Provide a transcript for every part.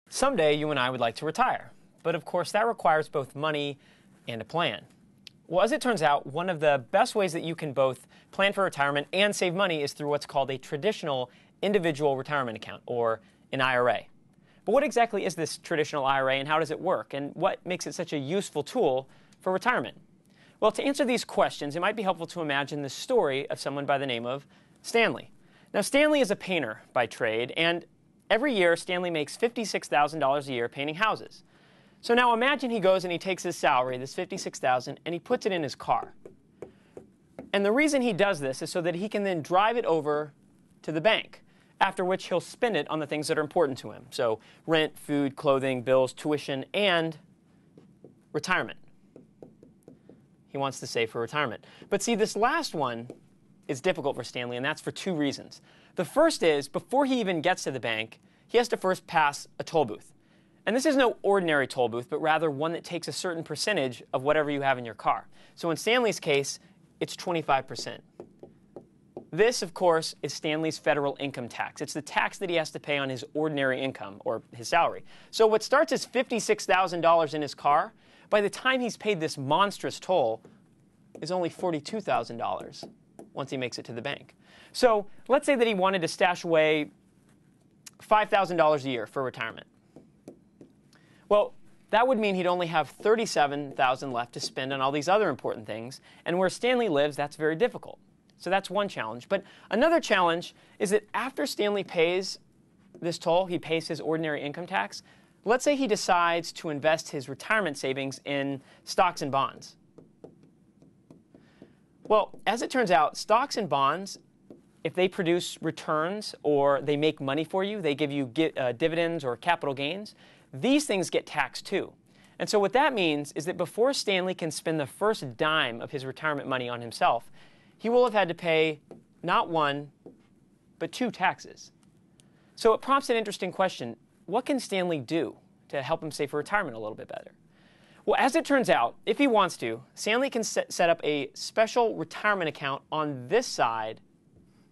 Someday you and I would like to retire, but of course that requires both money and a plan. Well, as it turns out, one of the best ways that you can both plan for retirement and save money is through what's called a traditional individual retirement account, or an IRA. But what exactly is this traditional IRA and how does it work, and what makes it such a useful tool for retirement? Well, to answer these questions, it might be helpful to imagine the story of someone by the name of Stanley. Now, Stanley is a painter by trade, and every year Stanley makes $56,000 a year painting houses. So now imagine he goes and he takes his salary, this $56,000, and he puts it in his car. And the reason he does this is so that he can then drive it over to the bank, after which he'll spend it on the things that are important to him. So rent, food, clothing, bills, tuition, and retirement. He wants to save for retirement. But see, this last one is difficult for Stanley, and that's for two reasons. The first is, before he even gets to the bank, he has to first pass a toll booth. And this is no ordinary toll booth, but rather one that takes a certain percentage of whatever you have in your car. So in Stanley's case, it's 25%. This, of course, is Stanley's federal income tax. It's the tax that he has to pay on his ordinary income, or his salary. So what starts as $56,000 in his car, by the time he's paid this monstrous toll, is only $42,000 once he makes it to the bank. So let's say that he wanted to stash away $5,000 a year for retirement. Well, that would mean he'd only have $37,000 left to spend on all these other important things, and where Stanley lives, that's very difficult. So that's one challenge. But another challenge is that after Stanley pays this toll, he pays his ordinary income tax, let's say he decides to invest his retirement savings in stocks and bonds. Well, as it turns out, stocks and bonds, if they produce returns or they make money for you, they give you dividends or capital gains, these things get taxed too. And so what that means is that before Stanley can spend the first dime of his retirement money on himself, he will have had to pay not one, but two taxes. So it prompts an interesting question. What can Stanley do to help him save for retirement a little bit better? Well, as it turns out, if he wants to, Stanley can set up a special retirement account on this side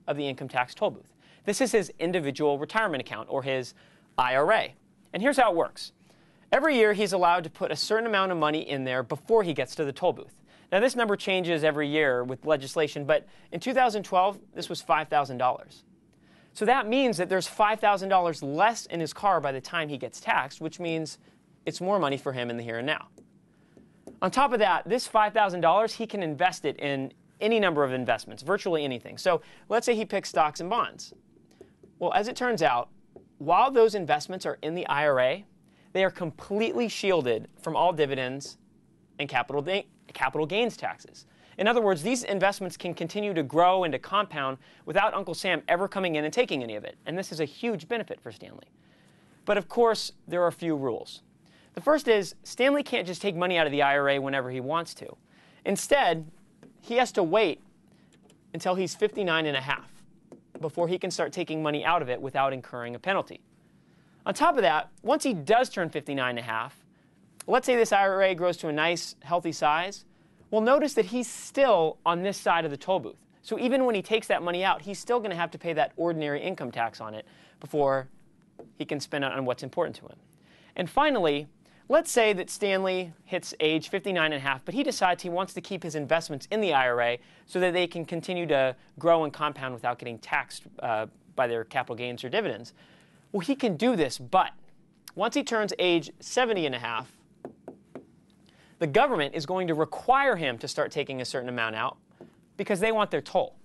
of the income tax toll booth. This is his individual retirement account, or his IRA. And here's how it works. Every year, he's allowed to put a certain amount of money in there before he gets to the toll booth. Now, this number changes every year with legislation, but in 2012, this was $5,000. So that means that there's $5,000 less in his car by the time he gets taxed, which means it's more money for him in the here and now. On top of that, this $5,000, he can invest it in any number of investments, virtually anything. So let's say he picks stocks and bonds. Well, as it turns out, while those investments are in the IRA, they are completely shielded from all dividends and capital gains taxes. In other words, these investments can continue to grow and to compound without Uncle Sam ever coming in and taking any of it. And this is a huge benefit for Stanley. But of course, there are a few rules. The first is, Stanley can't just take money out of the IRA whenever he wants to. Instead, he has to wait until he's 59 and a half before he can start taking money out of it without incurring a penalty. On top of that, once he does turn 59 and a half, let's say this IRA grows to a nice, healthy size, we'll notice that he's still on this side of the toll booth. So even when he takes that money out, he's still going to have to pay that ordinary income tax on it before he can spend it on what's important to him. And finally, let's say that Stanley hits age 59 and a half, but he decides he wants to keep his investments in the IRA so that they can continue to grow and compound without getting taxed by their capital gains or dividends. Well, he can do this, but once he turns age 70 and a half, the government is going to require him to start taking a certain amount out because they want their toll.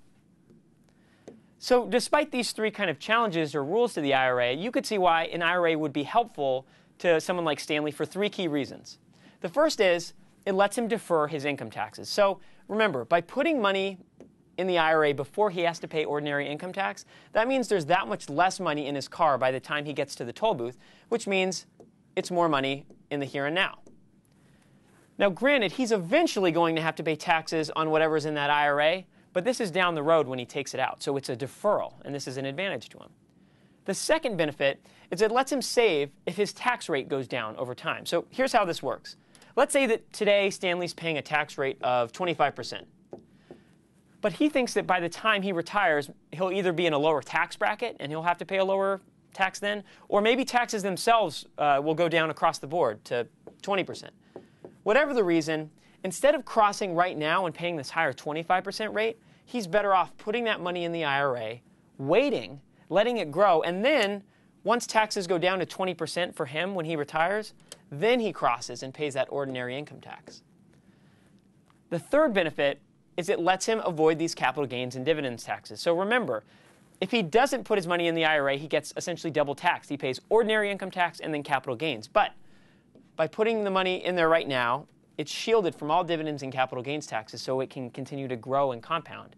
So despite these three kind of challenges or rules to the IRA, you could see why an IRA would be helpful to someone like Stanley for three key reasons. The first is it lets him defer his income taxes. So remember, by putting money in the IRA before he has to pay ordinary income tax, that means there's that much less money in his car by the time he gets to the toll booth, which means it's more money in the here and now. Now, granted, he's eventually going to have to pay taxes on whatever's in that IRA, but this is down the road when he takes it out. So it's a deferral, and this is an advantage to him. The second benefit is it lets him save if his tax rate goes down over time. So here's how this works. Let's say that today Stanley's paying a tax rate of 25%. But he thinks that by the time he retires, he'll either be in a lower tax bracket and he'll have to pay a lower tax then, or maybe taxes themselves will go down across the board to 20%. Whatever the reason, instead of crossing right now and paying this higher 25% rate, he's better off putting that money in the IRA, waiting, letting it grow, and then once taxes go down to 20% for him when he retires, then he crosses and pays that ordinary income tax. The third benefit is it lets him avoid these capital gains and dividends taxes. So remember, if he doesn't put his money in the IRA, he gets essentially double taxed. He pays ordinary income tax and then capital gains. But by putting the money in there right now, it's shielded from all dividends and capital gains taxes so it can continue to grow and compound.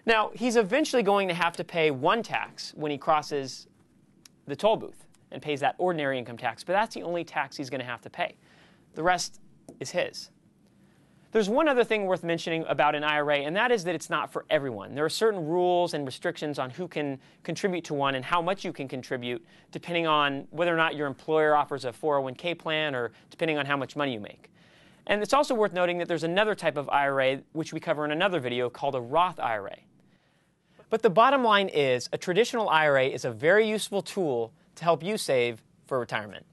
Now, he's eventually going to have to pay one tax when he crosses the toll booth and pays that ordinary income tax, but that's the only tax he's going to have to pay. The rest is his. There's one other thing worth mentioning about an IRA, and that is that it's not for everyone. There are certain rules and restrictions on who can contribute to one and how much you can contribute, depending on whether or not your employer offers a 401k plan or depending on how much money you make. And it's also worth noting that there's another type of IRA, which we cover in another video, called a Roth IRA. But the bottom line is, a traditional IRA is a very useful tool to help you save for retirement.